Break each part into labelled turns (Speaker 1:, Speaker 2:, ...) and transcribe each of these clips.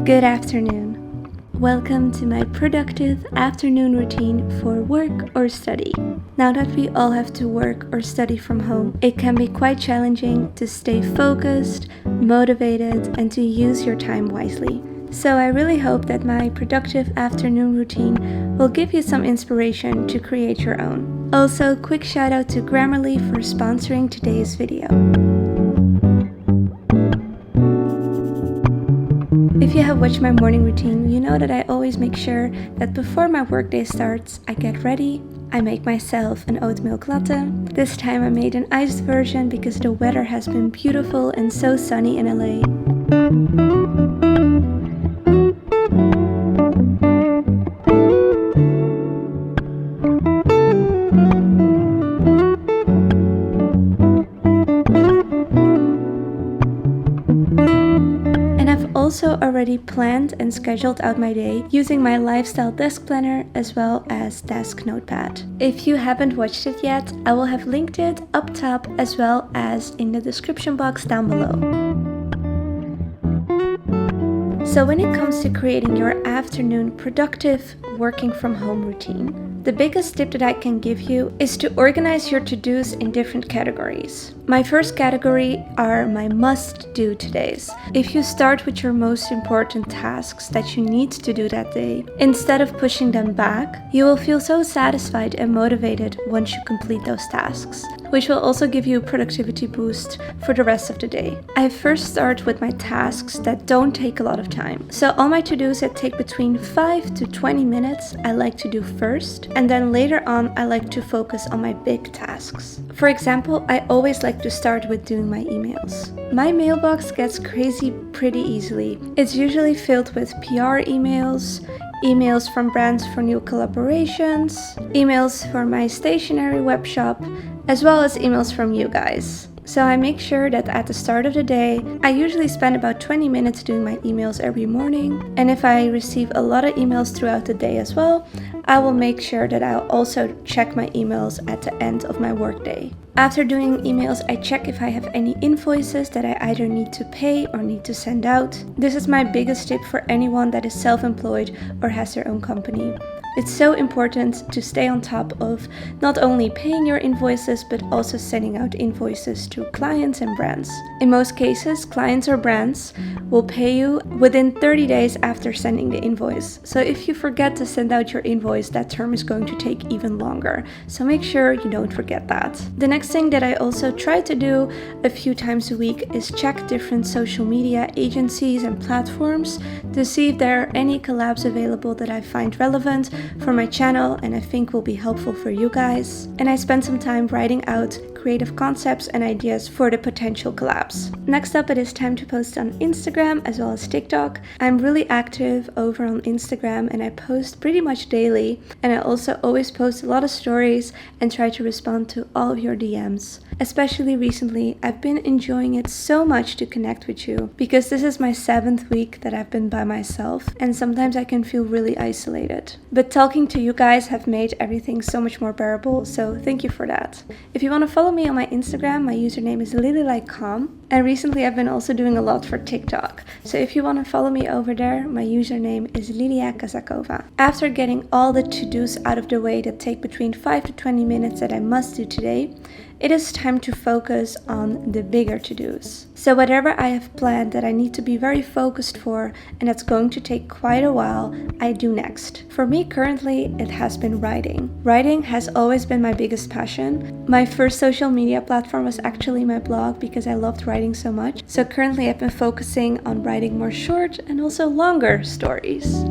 Speaker 1: Good afternoon. Welcome to my productive afternoon routine for work or study. Now that we all have to work or study from home, it can be quite challenging to stay focused, motivated, and to use your time wisely. So I really hope that my productive afternoon routine will give you some inspiration to create your own. Also, quick shout out to Grammarly for sponsoring today's video. If you have watched my morning routine, you know that I always make sure that before my workday starts, I get ready. I make myself an oat milk latte. This time I made an iced version because the weather has been beautiful and so sunny in LA. Also already planned and scheduled out my day using my lifestyle desk planner as well as desk notepad. If you haven't watched it yet, I will have linked it up top as well as in the description box down below. So when it comes to creating your afternoon productive working from home routine, the biggest tip that I can give you is to organize your to-dos in different categories. My first category are my must-do todays. If you start with your most important tasks that you need to do that day, instead of pushing them back, you will feel so satisfied and motivated once you complete those tasks, which will also give you a productivity boost for the rest of the day. I first start with my tasks that don't take a lot of time. So all my to-dos that take between 5 to 20 minutes, I like to do first, and then later on I like to focus on my big tasks. For example, I always like to start with doing my emails. My mailbox gets crazy pretty easily. It's usually filled with PR emails, emails from brands for new collaborations, emails for my stationery web shop, as well as emails from you guys. So I make sure that at the start of the day, I usually spend about 20 minutes doing my emails every morning. And if I receive a lot of emails throughout the day as well, I will make sure that I'll also check my emails at the end of my workday. After doing emails, I check if I have any invoices that I either need to pay or need to send out. This is my biggest tip for anyone that is self-employed or has their own company. It's so important to stay on top of not only paying your invoices, but also sending out invoices to clients and brands. In most cases, clients or brands will pay you within 30 days after sending the invoice. So if you forget to send out your invoice, that term is going to take even longer. So make sure you don't forget that. The next thing that I also try to do a few times a week is check different social media agencies and platforms to see if there are any collabs available that I find relevant for my channel and I think will be helpful for you guys. And I spend some time writing out creative concepts and ideas for the potential collabs. Next up, it is time to post on Instagram as well as TikTok. I'm really active over on Instagram and I post pretty much daily, and I also always post a lot of stories and try to respond to all of your DMs. Especially recently, I've been enjoying it so much to connect with you because this is my 7th week that I've been by myself and sometimes I can feel really isolated. But talking to you guys have made everything so much more bearable, so thank you for that. If you want to follow me on my Instagram, my username is LilyLikeCom, and recently I've been also doing a lot for TikTok. So if you want to follow me over there, my username is Lilia Kazakova. After getting all the to-dos out of the way that take between 5 to 20 minutes that I must do today, it is time to focus on the bigger to-dos. So whatever I have planned that I need to be very focused for and that's going to take quite a while, I do next. For me currently, it has been writing. Writing has always been my biggest passion. My first social media platform was actually my blog because I loved writing so much. So currently I've been focusing on writing more short and also longer stories.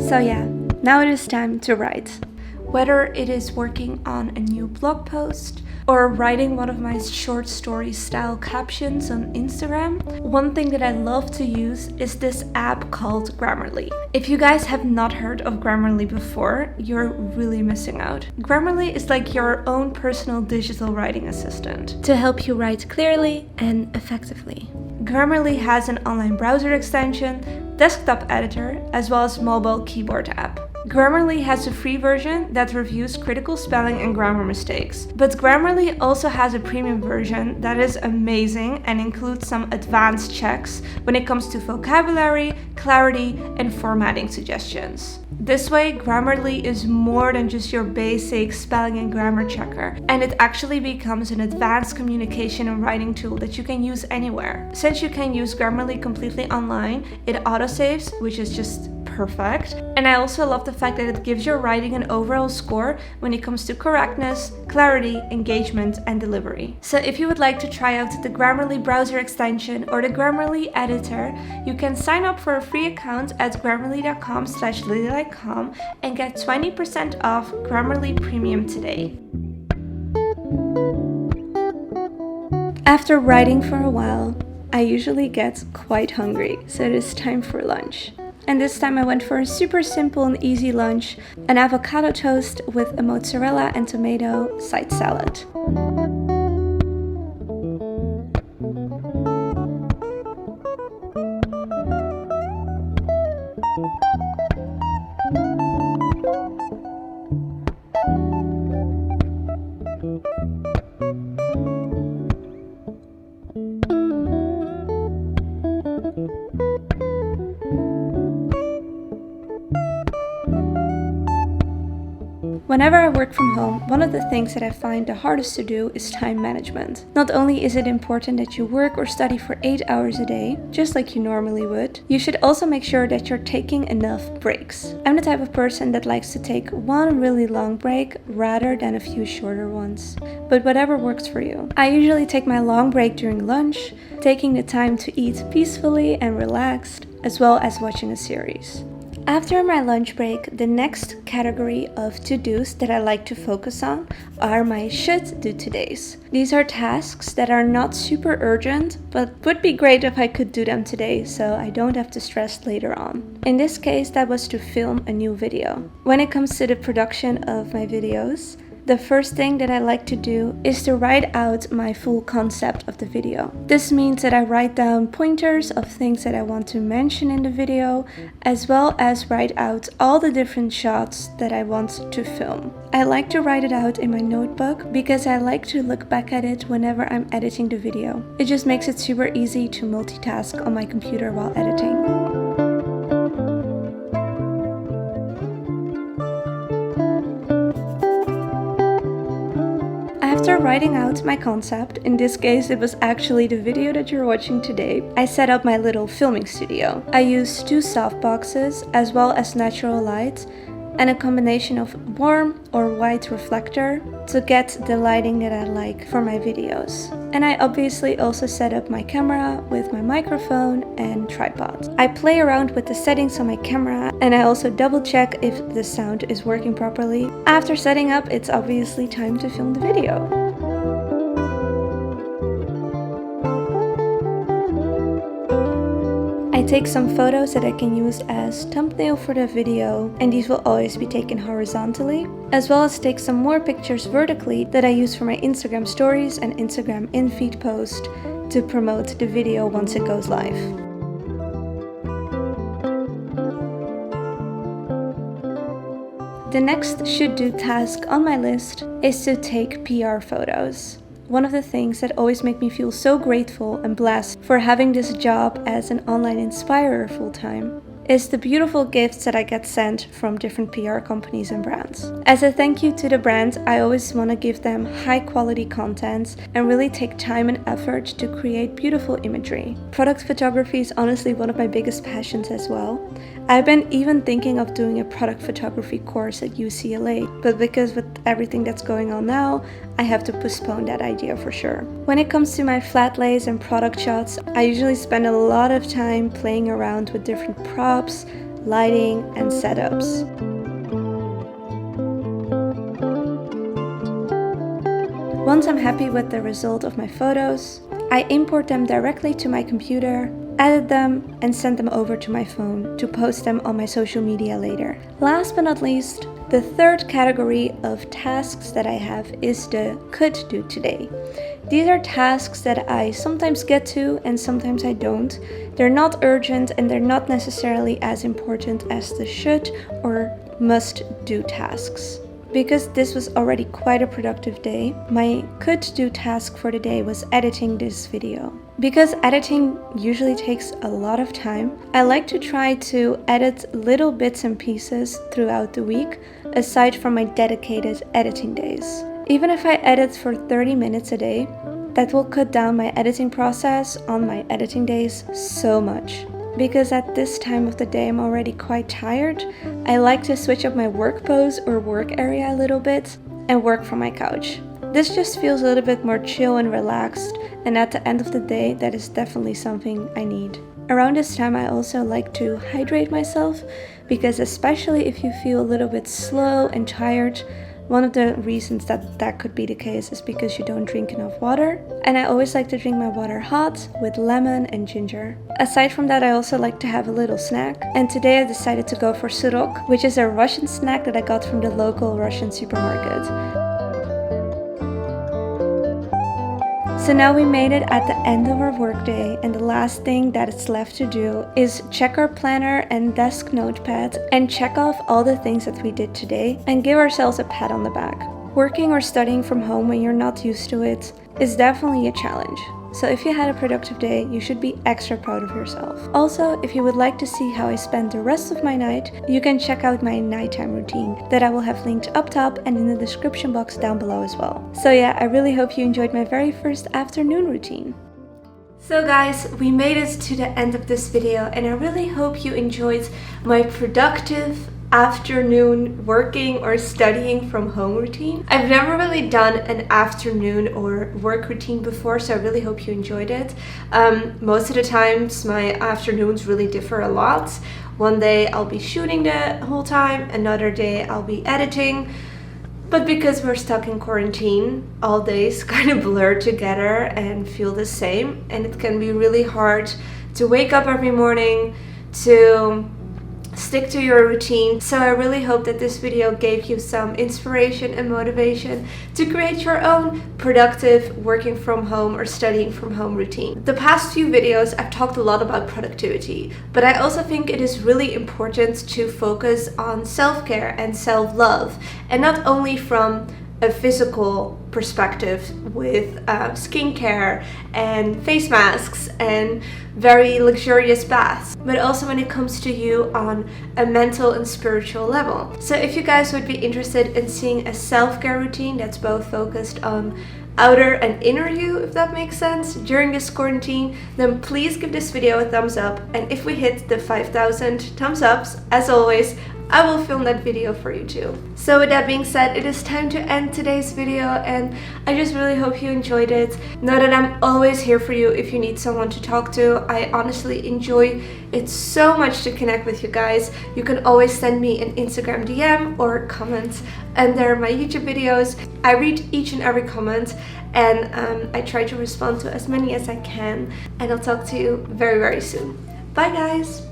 Speaker 1: So yeah, now it is time to write. Whether it is working on a new blog post or writing one of my short story style captions on Instagram, one thing that I love to use is this app called Grammarly. If you guys have not heard of Grammarly before, you're really missing out. Grammarly is like your own personal digital writing assistant to help you write clearly and effectively. Grammarly has an online browser extension, desktop editor, as well as mobile keyboard app. Grammarly has a free version that reviews critical spelling and grammar mistakes, but Grammarly also has a premium version that is amazing and includes some advanced checks when it comes to vocabulary, clarity, and formatting suggestions. This way, Grammarly is more than just your basic spelling and grammar checker, and it actually becomes an advanced communication and writing tool that you can use anywhere. Since you can use Grammarly completely online, it autosaves, which is just perfect. And I also love the fact that it gives your writing an overall score when it comes to correctness, clarity, engagement, and delivery. So if you would like to try out the Grammarly browser extension or the Grammarly editor, you can sign up for a free account at grammarly.com/LilyLikeCom and get 20% off Grammarly Premium today. After writing for a while, I usually get quite hungry, so it is time for lunch. And this time I went for a super simple and easy lunch, an avocado toast with a mozzarella and tomato side salad. Whenever I work from home, one of the things that I find the hardest to do is time management. Not only is it important that you work or study for 8 hours a day, just like you normally would, you should also make sure that you're taking enough breaks. I'm the type of person that likes to take one really long break rather than a few shorter ones. But whatever works for you. I usually take my long break during lunch, taking the time to eat peacefully and relaxed, as well as watching a series. After my lunch break, the next category of to-dos that I like to focus on are my should-do todays. These are tasks that are not super urgent, but would be great if I could do them today so I don't have to stress later on. In this case, that was to film a new video. When it comes to the production of my videos, the first thing that I like to do is to write out my full concept of the video. This means that I write down pointers of things that I want to mention in the video, as well as write out all the different shots that I want to film. I like to write it out in my notebook because I like to look back at it whenever I'm editing the video. It just makes it super easy to multitask on my computer while editing. After writing out my concept, in this case it was actually the video that you're watching today, I set up my little filming studio. I used 2 softboxes as well as natural light and a combination of warm or white reflector to get the lighting that I like for my videos. And I obviously also set up my camera with my microphone and tripod. I play around with the settings on my camera and I also double check if the sound is working properly. After setting up, it's obviously time to film the video. I take some photos that I can use as thumbnail for the video, and these will always be taken horizontally, as well as take some more pictures vertically that I use for my Instagram stories and Instagram in-feed post to promote the video once it goes live. The next should-do task on my list is to take PR photos. One of the things that always make me feel so grateful and blessed for having this job as an online inspirer full-time is the beautiful gifts that I get sent from different PR companies and brands. As a thank you to the brand, I always want to give them high quality content and really take time and effort to create beautiful imagery. Product photography is honestly one of my biggest passions as well. I've been even thinking of doing a product photography course at UCLA, but because with everything that's going on now, I have to postpone that idea for sure. When it comes to my flat lays and product shots, I usually spend a lot of time playing around with different props, lighting, and setups. Once I'm happy with the result of my photos, I import them directly to my computer, edit them, and send them over to my phone to post them on my social media later. Last but not least, the third category of tasks that I have is the could do today. These are tasks that I sometimes get to and sometimes I don't. They're not urgent and they're not necessarily as important as the should or must-do tasks. Because this was already quite a productive day, my could-do task for the day was editing this video. Because editing usually takes a lot of time, I like to try to edit little bits and pieces throughout the week, aside from my dedicated editing days. Even if I edit for 30 minutes a day, that will cut down my editing process on my editing days so much. Because at this time of the day I'm already quite tired, I like to switch up my work pose or work area a little bit and work from my couch. This just feels a little bit more chill and relaxed, and at the end of the day that is definitely something I need. Around this time I also like to hydrate myself, because especially if you feel a little bit slow and tired, one of the reasons that could be the case is because you don't drink enough water. And I always like to drink my water hot with lemon and ginger. Aside from that, I also like to have a little snack. And today I decided to go for surok, which is a Russian snack that I got from the local Russian supermarket. So now we made it at the end of our workday, and the last thing that is left to do is check our planner and desk notepad and check off all the things that we did today and give ourselves a pat on the back. Working or studying from home when you're not used to it is definitely a challenge. So if you had a productive day, you should be extra proud of yourself. Also, if you would like to see how I spend the rest of my night, you can check out my nighttime routine that I will have linked up top and in the description box down below as well. So yeah, I really hope you enjoyed my very first afternoon routine. So guys, we made it to the end of this video, and I really hope you enjoyed my productive afternoon working or studying from home routine. I've never really done an afternoon or work routine before, so I really hope you enjoyed it. Most of the times my afternoons really differ a lot. One day I'll be shooting the whole time, another day I'll be editing. But because we're stuck in quarantine, all days kind of blur together and feel the same, and it can be really hard to wake up every morning, to stick to your routine. So I really hope that this video gave you some inspiration and motivation to create your own productive working from home or studying from home routine. The past few videos I've talked a lot about productivity, but I also think it is really important to focus on self-care and self-love, and not only from a physical perspective with skincare and face masks and very luxurious baths, but also when it comes to you on a mental and spiritual level. So if you guys would be interested in seeing a self-care routine that's both focused on outer and inner you, if that makes sense, during this quarantine, then please give this video a thumbs up, and if we hit the 5,000 thumbs ups, as always, I will film that video for you too. So with that being said, it is time to end today's video, and I just really hope you enjoyed it. Know that I'm always here for you if you need someone to talk to. I honestly enjoy it so much to connect with you guys. You can always send me an Instagram DM or comment under my YouTube videos. I read each and every comment, and I try to respond to as many as I can, and I'll talk to you very, very soon. Bye guys!